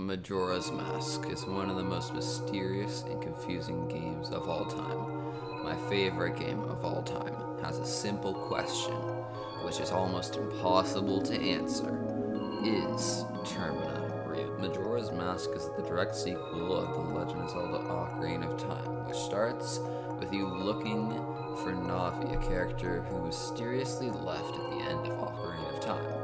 Majora's Mask is one of the most mysterious and confusing games of all time. My favorite game of all time has a simple question, which is almost impossible to answer. Is Termina real? Majora's Mask is the direct sequel of The Legend of Zelda Ocarina of Time, which starts with you looking for Navi, a character who mysteriously left at the end of Ocarina of Time.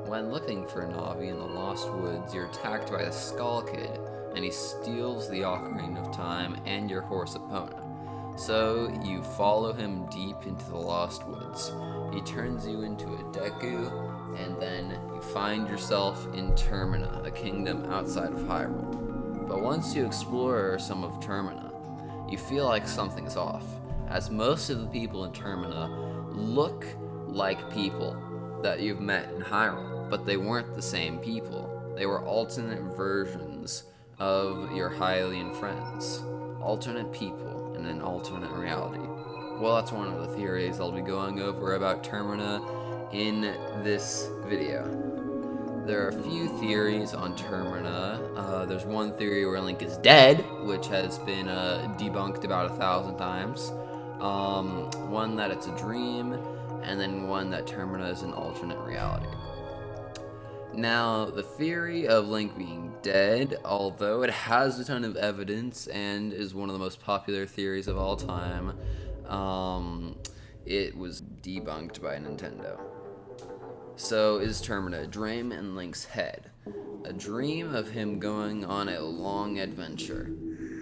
When looking for Navi in the Lost Woods, you're attacked by the Skull Kid, and he steals the Ocarina of Time and your horse Epona. So you follow him deep into the Lost Woods. He turns you into a Deku, and then you find yourself in Termina, a kingdom outside of Hyrule. But once you explore some of Termina, you feel like something's off, as most of the people in Termina look like people that you've met in Hyrule, but they weren't the same people. They were alternate versions of your Hylian friends. Alternate people in an alternate reality. Well, that's one of the theories I'll be going over about Termina in this video. There are a few theories on Termina. There's one theory where Link is dead, which has been debunked about 1,000 times. One that it's a dream, and then one that Termina is an alternate reality. Now, the theory of Link being dead, although it has a ton of evidence and is one of the most popular theories of all time, it was debunked by Nintendo. So, is Termina a dream in Link's head? A dream of him going on a long adventure.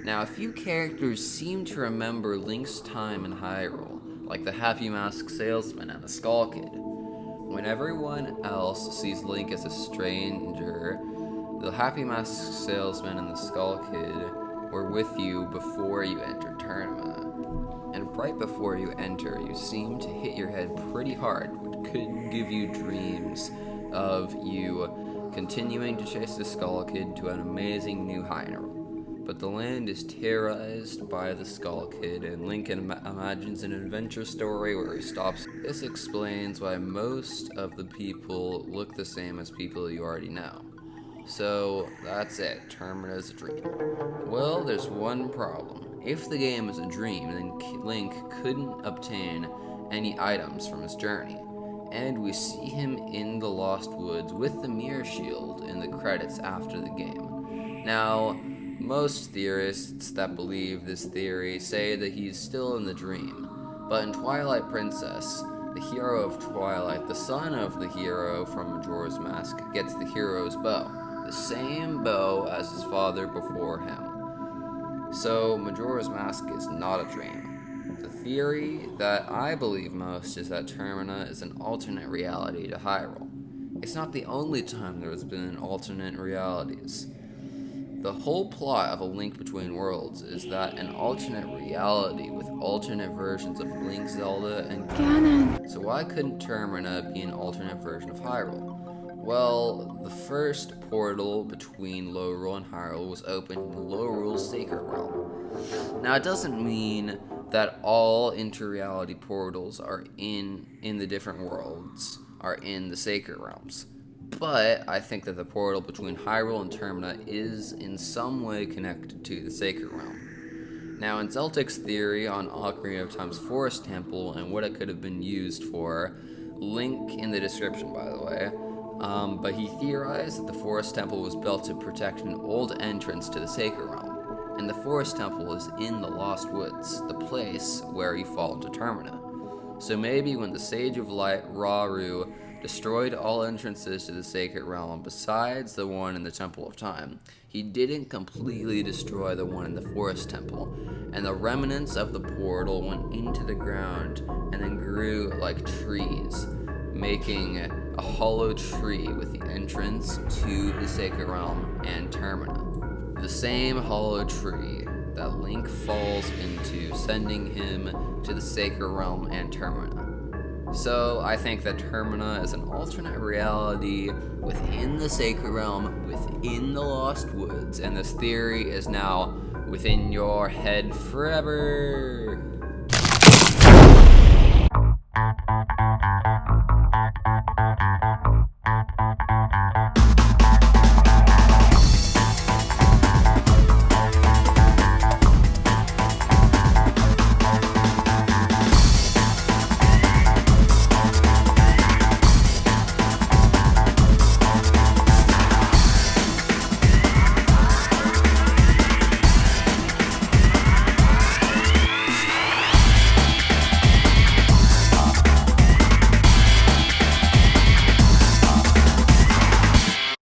Now, a few characters seem to remember Link's time in Hyrule, like the Happy Mask Salesman and the Skull Kid. When everyone else sees Link as a stranger, the Happy Mask Salesman and the Skull Kid were with you before you entered Termina. And right before you enter, you seem to hit your head pretty hard, which could give you dreams of you continuing to chase the Skull Kid to an amazing new Hyrule. But the land is terrorized by the Skull Kid, and Link imagines an adventure story where he stops. This explains why most of the people look the same as people you already know. So, that's it. Termina is a dream. Well, there's one problem. If the game is a dream, then Link couldn't obtain any items from his journey. And we see him in the Lost Woods with the Mirror Shield in the credits after the game. Now, most theorists that believe this theory say that he's still in the dream, but in Twilight Princess, the hero of Twilight, the son of the hero from Majora's Mask, gets the hero's bow, the same bow as his father before him. So Majora's Mask is not a dream. The theory that I believe most is that Termina is an alternate reality to Hyrule. It's not the only time there has been alternate realities. The whole plot of A Link Between Worlds is that an alternate reality with alternate versions of Link, Zelda, and Ganon. So why couldn't Termina be an alternate version of Hyrule? Well, the first portal between Lorule and Hyrule was opened in Lorule's Sacred Realm. Now, it doesn't mean that all inter-reality portals are in the different worlds are in the Sacred Realms. But I think that the portal between Hyrule and Termina is in some way connected to the Sacred Realm. Now, in Zeltik's theory on Ocarina of Time's Forest Temple and what it could have been used for, link in the description, by the way, but he theorized that the Forest Temple was built to protect an old entrance to the Sacred Realm, and the Forest Temple is in the Lost Woods, the place where you fall into Termina. So maybe when the Sage of Light, Rauru, destroyed all entrances to the Sacred Realm besides the one in the Temple of Time, he didn't completely destroy the one in the Forest Temple, and the remnants of the portal went into the ground and then grew like trees, making a hollow tree with the entrance to the Sacred Realm and Termina. The same hollow tree that Link falls into, sending him to the Sacred Realm and Termina. So I think that Termina is an alternate reality within the Sacred Realm, within the Lost Woods, and this theory is now within your head forever.